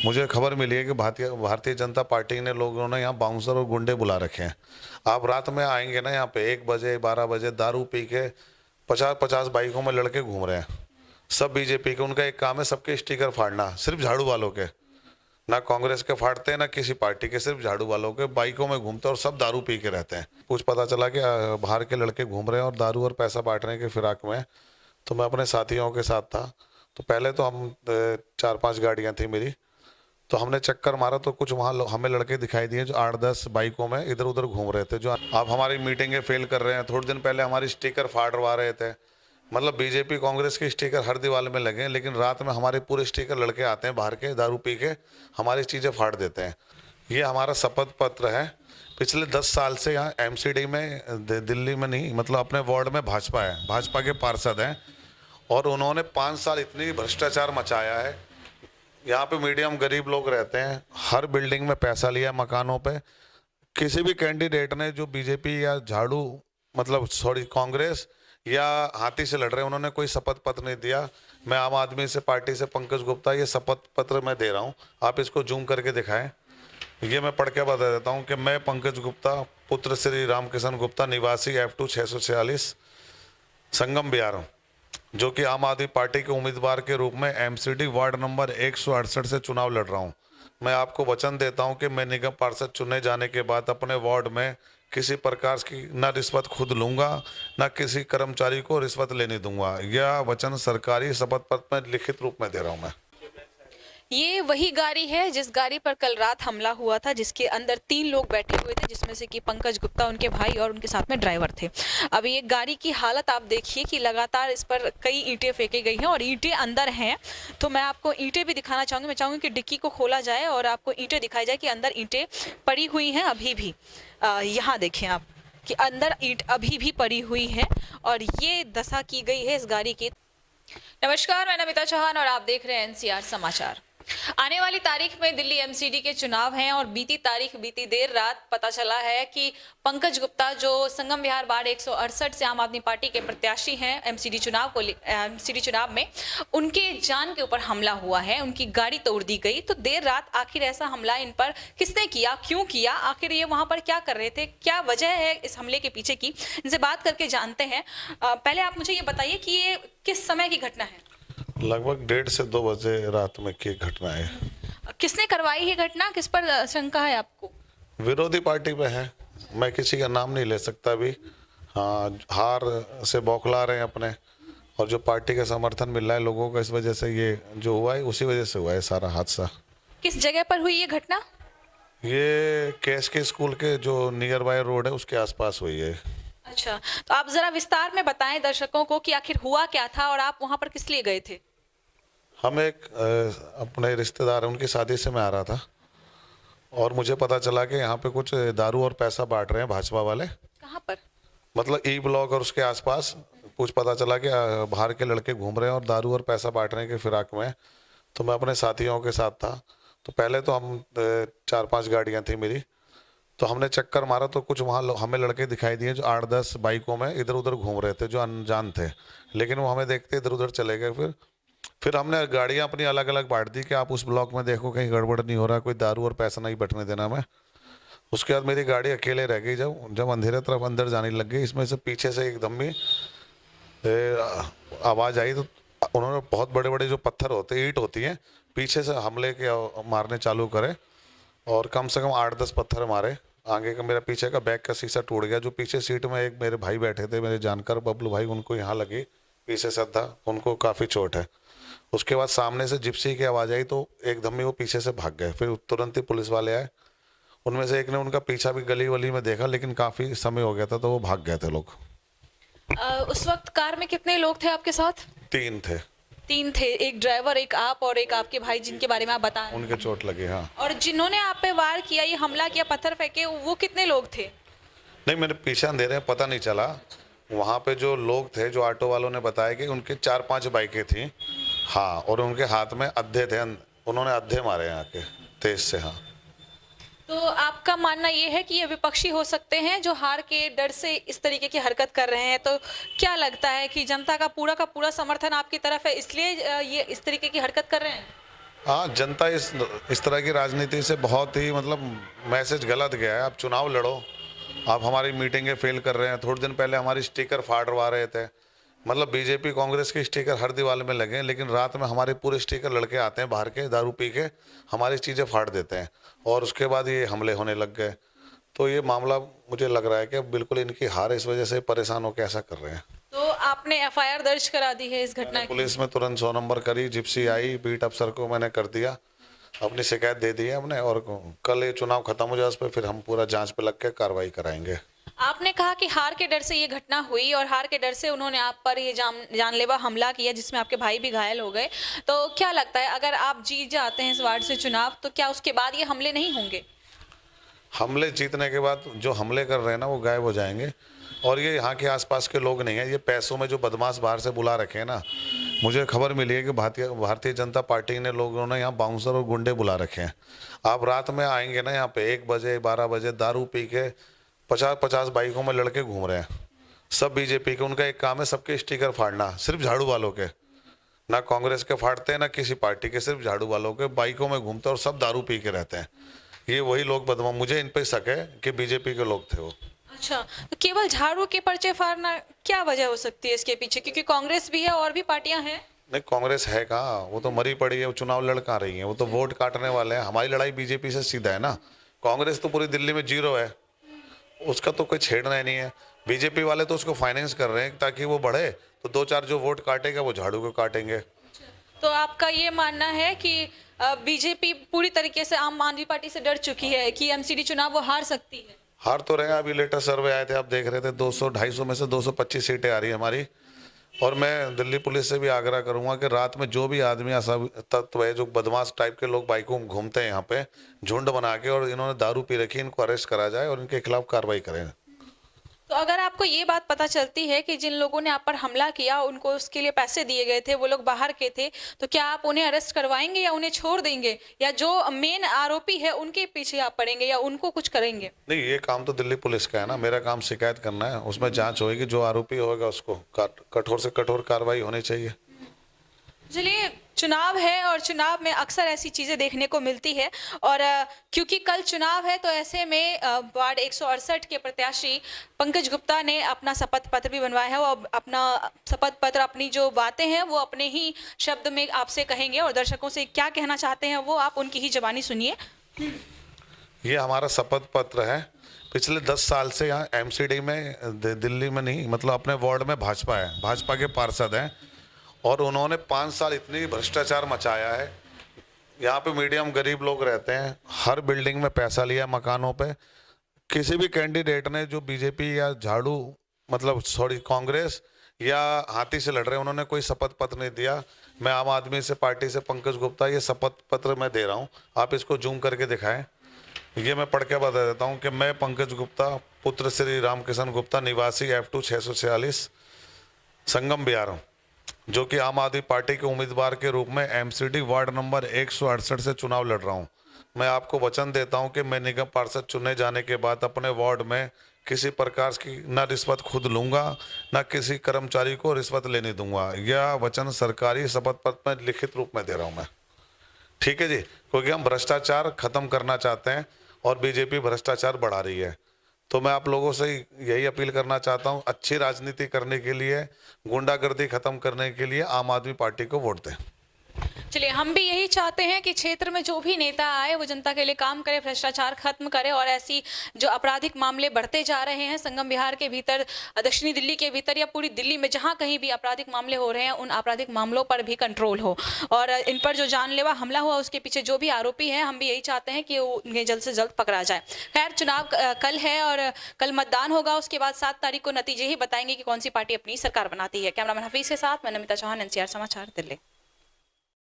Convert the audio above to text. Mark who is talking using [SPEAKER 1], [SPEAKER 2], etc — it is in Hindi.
[SPEAKER 1] मुझे खबर मिली है कि भारतीय भारतीय जनता पार्टी ने लोगों ने यहाँ बाउंसर और गुंडे बुला रखे हैं। आप रात में आएंगे ना, यहाँ पे 1 बजे 12 बजे दारू पी के 50-50 बाइकों में लड़के घूम रहे हैं। सब बीजेपी के, उनका एक काम है सबके स्टिकर फाड़ना, सिर्फ झाड़ू वालों के। ना कांग्रेस के फाड़ते हैं ना किसी पार्टी के, सिर्फ झाड़ू वालों के बाइकों में घूमते हैं और सब दारू पी के रहते हैं। कुछ पता चला कि बाहर के लड़के घूम रहे हैं और दारू और पैसा बांटने के फिराक में। तो मैं अपने साथियों के साथ था। तो पहले तो हम 4-5 गाड़ियां थी मेरी, तो हमने चक्कर मारा तो कुछ वहाँ हमें लड़के दिखाई दिए जो 8-10 बाइकों में इधर उधर घूम रहे थे, जो आप हमारी मीटिंगें फेल कर रहे हैं। थोड़े दिन पहले हमारी स्टिकर फाड़वा रहे थे। मतलब बीजेपी कांग्रेस के स्टिकर हर दीवार में लगे हैं, लेकिन रात में हमारे पूरे स्टिकर लड़के आते हैं बाहर के, दारू पी के हमारी चीज़ें फाड़ देते हैं। ये हमारा शपथ पत्र है। पिछले 10 साल से यहाँ एमसीडी में, दिल्ली में नहीं, मतलब अपने वार्ड में भाजपा है, भाजपा के पार्षद हैं, और उन्होंने 5 साल इतनी भ्रष्टाचार मचाया है। यहाँ पे मीडियम गरीब लोग रहते हैं, हर बिल्डिंग में पैसा लिया मकानों पे। किसी भी कैंडिडेट ने जो बीजेपी या झाड़ू, मतलब सॉरी कांग्रेस या हाथी से लड़ रहे हैं, उन्होंने कोई शपथ पत्र नहीं दिया। मैं आम आदमी से पार्टी से पंकज गुप्ता ये शपथ पत्र मैं दे रहा हूँ, आप इसको जूम करके दिखाएं। ये मैं पढ़ के बता देता हूँ कि मैं पंकज गुप्ता, पुत्र श्री रामकिशन गुप्ता, निवासी F2 646 संगम बिहार, जो कि आम आदमी पार्टी के उम्मीदवार के रूप में एमसीडी वार्ड नंबर 168 से चुनाव लड़ रहा हूं। मैं आपको वचन देता हूं कि मैं निगम पार्षद चुने जाने के बाद अपने वार्ड में किसी प्रकार की ना रिश्वत खुद लूंगा, ना किसी कर्मचारी को रिश्वत लेने दूंगा। यह वचन सरकारी शपथ पत्र में लिखित रूप में दे रहा हूं मैं।
[SPEAKER 2] ये वही गाड़ी है जिस गाड़ी पर कल रात हमला हुआ था, जिसके अंदर 3 लोग बैठे हुए थे, जिसमें से कि पंकज गुप्ता, उनके भाई और उनके साथ में ड्राइवर थे। अब ये गाड़ी की हालत आप देखिए कि लगातार इस पर कई ईंटें फेंकी गई हैं और ईंटें अंदर हैं। तो मैं आपको ईंटें भी दिखाना चाहूँगी। मैं चाहूँगी कि डिक्की को खोला जाए और आपको ईंटें दिखाई जाए कि अंदर ईंटें पड़ी हुई हैं अभी भी। यहाँ देखें आप कि अंदर ईंट अभी भी पड़ी हुई है और ये दशा की गई है इस गाड़ी की। नमस्कार, मैं नमिता चौहान और आप देख रहे हैं एनसीआर समाचार। आने वाली तारीख में दिल्ली एमसीडी के चुनाव हैं और बीती देर रात पता चला है कि पंकज गुप्ता, जो संगम विहार वार्ड 168 से आम आदमी पार्टी के प्रत्याशी हैं एमसीडी चुनाव में, उनके जान के ऊपर हमला हुआ है, उनकी गाड़ी तोड़ दी गई। तो देर रात आखिर ऐसा हमला इन पर किसने किया, क्यों किया, आखिर ये वहां पर क्या कर रहे थे, क्या वजह है इस हमले के पीछे की, इनसे बात करके जानते हैं। पहले आप मुझे ये बताइए कि ये किस समय की घटना है?
[SPEAKER 1] लगभग 1:30 से 2 बजे रात में की घटना है।
[SPEAKER 2] किसने करवाई ये घटना, किस पर शंका है आपको?
[SPEAKER 1] विरोधी पार्टी पे है, मैं किसी का नाम नहीं ले सकता अभी। हाँ, हार से बौखला रहे हैं अपने, और जो पार्टी का समर्थन मिल रहा है लोगों को, इस वजह से ये जो हुआ है उसी वजह से हुआ है सारा हादसा।
[SPEAKER 2] किस जगह पर हुई ये घटना?
[SPEAKER 1] ये के स्कूल के जो नियर बाय रोड है उसके आसपास हुई है।
[SPEAKER 2] अच्छा, तो आप जरा विस्तार में बताएं दर्शकों को कि आखिर हुआ क्या था और आप वहां पर किस लिए गए थे?
[SPEAKER 1] हम एक अपने रिश्तेदार हैं, उनकी शादी से मैं आ रहा था और मुझे पता चला कि यहाँ पे कुछ दारू और पैसा बांट रहे हैं भाजपा वाले।
[SPEAKER 2] कहाँ पर?
[SPEAKER 1] मतलब ई ब्लॉक और उसके आसपास कुछ पता चला कि बाहर के लड़के घूम रहे हैं और दारू और पैसा बांटने के फिराक में। तो मैं अपने साथियों के साथ था। तो पहले तो हम 4-5 गाड़ियाँ थी मेरी, तो हमने चक्कर मारा तो कुछ वहाँ हमें लड़के दिखाई दिए जो 8-10 बाइकों में इधर उधर घूम रहे थे, जो अनजान थे, लेकिन वो हमें देखते इधर उधर चले गए। फिर हमने गाड़ियाँ अपनी अलग अलग बांट दी कि आप उस ब्लॉक में देखो कहीं गड़बड़ नहीं हो रहा, कोई दारू और पैसा नहीं बटने देना मैं। उसके बाद मेरी गाड़ी अकेले रह गई। जब जब अंधेरे तरफ अंदर जाने लग गई, इसमें से पीछे से एकदम ही आवाज़ आई। तो उन्होंने बहुत बड़े बड़े जो पत्थर होते, ईंट होती हैं, पीछे से हमले के मारने चालू करे और कम से कम 8-10 पत्थर मारे। आगे का मेरा पीछे का बैग का शीशा टूट गया। जो पीछे सीट में एक मेरे भाई बैठे थे, मेरे जानकर बबलू भाई, उनको यहाँ लगी, पीछे से था, उनको काफ़ी चोट है। उसके बाद सामने से जिप्सी की आवाज़ आई तो एकदम ही वो पीछे से भाग गए। फिर तुरंत ही पुलिस वाले आए। उनमें से एक ने उनका पीछा भी गली वली में देखा, लेकिन काफ़ी समय हो गया था तो वो भाग गए थे लोग।
[SPEAKER 2] उस वक्त कार में कितने लोग थे आपके साथ?
[SPEAKER 1] 3 थे।
[SPEAKER 2] 3 थे, एक ड्राइवर, एक आप और एक आपके भाई जिनके बारे में आप बता रहे हैं।
[SPEAKER 1] उनके चोट लगी, हाँ।
[SPEAKER 2] और जिन्होंने आप पे वार किया, ये हमला किया, पत्थर फेंके, वो कितने लोग थे?
[SPEAKER 1] नहीं, मेरे पीछे अंधेरे में पता नहीं चला। वहाँ पे जो लोग थे, जो ऑटो वालों ने बताया कि उनके 4-5 बाइकें थी, हाँ, और उनके हाथ में अद्धे थे। उन्होंने अद्धे मारे यहाँ के तेज से, हाँ।
[SPEAKER 2] तो आपका मानना ये है कि ये विपक्षी हो सकते हैं जो हार के डर से इस तरीके की हरकत कर रहे हैं। तो क्या लगता है कि जनता का पूरा समर्थन आपकी तरफ है, इसलिए ये इस तरीके की हरकत कर रहे हैं?
[SPEAKER 1] हाँ, जनता इस तरह की राजनीति से बहुत ही मतलब मैसेज गलत गया है। आप चुनाव लड़ो, आप हमारी मीटिंगें फेल कर रहे हैं। थोड़े दिन पहले हमारी स्टिकर फाड़वा रहे थे, मतलब बीजेपी कांग्रेस के स्टिकर हर दीवार में लगे हैं, लेकिन रात में हमारे पूरे स्टिकर लड़के आते हैं बाहर के, दारू पी के हमारी चीज़ें फाड़ देते हैं और उसके बाद ये हमले होने लग गए। तो ये मामला मुझे लग रहा है कि बिल्कुल इनकी हार इस वजह से परेशान होकर ऐसा कर रहे हैं।
[SPEAKER 2] तो आपने एफआईआर दर्ज करा दी है इस घटना की?
[SPEAKER 1] पुलिस में तुरंत 100 नंबर करी, जिप्सी आई, बीट अफसर को मैंने कर दिया, अपनी शिकायत दे दी है हमने, और कल ये चुनाव खत्म हो जाए उस पर फिर हम पूरा जांच पे लग के कार्रवाई कराएंगे।
[SPEAKER 2] आपने कहा कि हार के डर से ये घटना हुई और हार के डर से उन्होंने आप पर ये जानलेवा हमला किया जिसमें आपके भाई भी घायल हो गए। तो क्या लगता है अगर आप जीत जाते हैं इस वार्ड से चुनाव तो क्या उसके बाद ये हमले नहीं होंगे?
[SPEAKER 1] हमले जीतने के बाद जो हमले कर रहे हैं ना वो गायब हो जाएंगे, और ये यहाँ के आसपास के लोग नहीं हैं, ये पैसों में जो बदमाश बाहर से बुला रखे हैं ना। मुझे खबर मिली है कि भारतीय जनता पार्टी ने लोगों ने यहाँ बाउंसर और गुंडे बुला रखे हैं। आप रात में आएंगे ना यहाँ पे 1 बजे 12 बजे दारू पी के 50-50 बाइकों में लड़के घूम रहे हैं, सब बीजेपी के। उनका एक काम है सबके स्टिकर फाड़ना, सिर्फ झाड़ू वालों के, ना कांग्रेस के फाड़ते हैं ना किसी पार्टी के, सिर्फ झाड़ू वालों के बाइकों में घूमते हैं और सब दारू पी के रहते हैं। ये वही लोग बदमाश, मुझे इन पे शक है कि बीजेपी के लोग थे वो।
[SPEAKER 2] अच्छा, तो केवल झाड़ू के पर्चे फाड़ना क्या वजह हो सकती है इसके पीछे? क्योंकि कांग्रेस भी है और भी पार्टियां हैं।
[SPEAKER 1] नहीं, कांग्रेस है कहाँ, वो तो मरी पड़ी है, वो चुनाव लड़ कहाँ रही है, वो तो वोट काटने वाले हैं। हमारी लड़ाई बीजेपी से सीधा है ना, कांग्रेस तो पूरी दिल्ली में 0 है, उसका तो कोई छेड़ना ही नहीं है। बीजेपी वाले तो उसको फाइनेंस कर रहे हैं ताकि वो बढ़े, तो 2-4 जो वोट काटेगा वो झाड़ू को काटेंगे।
[SPEAKER 2] तो आपका ये मानना है कि बीजेपी पूरी तरीके से आम आदमी पार्टी से डर चुकी है कि एमसीडी चुनाव वो हार सकती है?
[SPEAKER 1] हार तो रहेगा। अभी लेटेस्ट सर्वे आए थे, आप देख रहे थे, 200-250 में से 225 सीटें आ रही है हमारी। और मैं दिल्ली पुलिस से भी आग्रह करूंगा कि रात में जो भी आदमी ऐसा तत्व है जो बदमाश टाइप के लोग बाइकों में घूमते हैं यहाँ पे झुंड बना के और इन्होंने दारू पी रखी, इनको अरेस्ट करा जाए और इनके खिलाफ कार्रवाई करें।
[SPEAKER 2] तो अगर आपको ये बात पता चलती है कि जिन लोगों ने आप पर हमला किया उनको उसके लिए पैसे दिए गए थे, वो लोग बाहर के थे, तो क्या आप उन्हें अरेस्ट करवाएंगे या उन्हें छोड़ देंगे, या जो मेन आरोपी है उनके पीछे आप पड़ेंगे या उनको कुछ करेंगे?
[SPEAKER 1] नहीं, ये काम तो दिल्ली पुलिस का है ना, मेरा काम शिकायत करना है, उसमें जांच होगी, जो आरोपी होगा उसको कठोर से कठोर कार्रवाई होनी चाहिए।
[SPEAKER 2] चलिए, चुनाव है और चुनाव में अक्सर ऐसी चीज़ें देखने को मिलती है और क्योंकि कल चुनाव है तो ऐसे में वार्ड 168 के प्रत्याशी पंकज गुप्ता ने अपना शपथ पत्र भी बनवाया है। वो अपना शपथ पत्र, अपनी जो बातें हैं वो अपने ही शब्द में आपसे कहेंगे और दर्शकों से क्या कहना चाहते हैं वो आप उनकी ही ज़बानी सुनिए।
[SPEAKER 1] ये हमारा शपथ पत्र है। पिछले 10 साल से यहाँ एमसीडी में, दिल्ली में नहीं, मतलब अपने वार्ड में भाजपा है, भाजपा के पार्षद हैं, और उन्होंने 5 साल इतनी भ्रष्टाचार मचाया है। यहाँ पे मीडियम गरीब लोग रहते हैं, हर बिल्डिंग में पैसा लिया मकानों पे। किसी भी कैंडिडेट ने जो बीजेपी या झाड़ू मतलब कांग्रेस या हाथी से लड़ रहे हैं, उन्होंने कोई शपथ पत्र नहीं दिया। मैं आम आदमी से पार्टी से पंकज गुप्ता ये शपथ पत्र मैं दे रहा हूँ, आप इसको जूम करके दिखाएं। ये मैं पढ़ के बता देता हूँ कि मैं पंकज गुप्ता, पुत्र श्री रामकिशन गुप्ता, निवासी F2 646 संगम बिहार, जो कि आम आदमी पार्टी के उम्मीदवार के रूप में एमसीडी वार्ड नंबर 168 से चुनाव लड़ रहा हूं। मैं आपको वचन देता हूं कि मैं निगम पार्षद चुने जाने के बाद अपने वार्ड में किसी प्रकार की ना रिश्वत खुद लूंगा, ना किसी कर्मचारी को रिश्वत लेने दूंगा। यह वचन सरकारी शपथ पत्र में लिखित रूप में दे रहा हूं मैं। ठीक है जी, क्योंकि हम भ्रष्टाचार खत्म करना चाहते हैं और बीजेपी भ्रष्टाचार बढ़ा रही है। तो मैं आप लोगों से यही अपील करना चाहता हूं, अच्छी राजनीति करने के लिए, गुंडागर्दी खत्म करने के लिए आम आदमी पार्टी को वोट दें।
[SPEAKER 2] चलिए, हम भी यही चाहते हैं कि क्षेत्र में जो भी नेता आए वो जनता के लिए काम करे, भ्रष्टाचार खत्म करे और ऐसी जो आपराधिक मामले बढ़ते जा रहे हैं संगम बिहार के भीतर, दक्षिणी दिल्ली के भीतर या पूरी दिल्ली में जहां कहीं भी आपराधिक मामले हो रहे हैं उन आपराधिक मामलों पर भी कंट्रोल हो और इन पर जो जानलेवा हमला हुआ उसके पीछे जो भी आरोपी हैं, हम भी यही चाहते हैं कि उन्हें जल्द से जल्द पकड़ा जाए। खैर, चुनाव कल है और कल मतदान होगा, उसके बाद 7 तारीख को नतीजे ही बताएंगे कि कौन सी पार्टी अपनी सरकार बनाती है। कैमरामैन हफीज के साथ मैं नमिता चौहान, NCR समाचार, दिल्ली।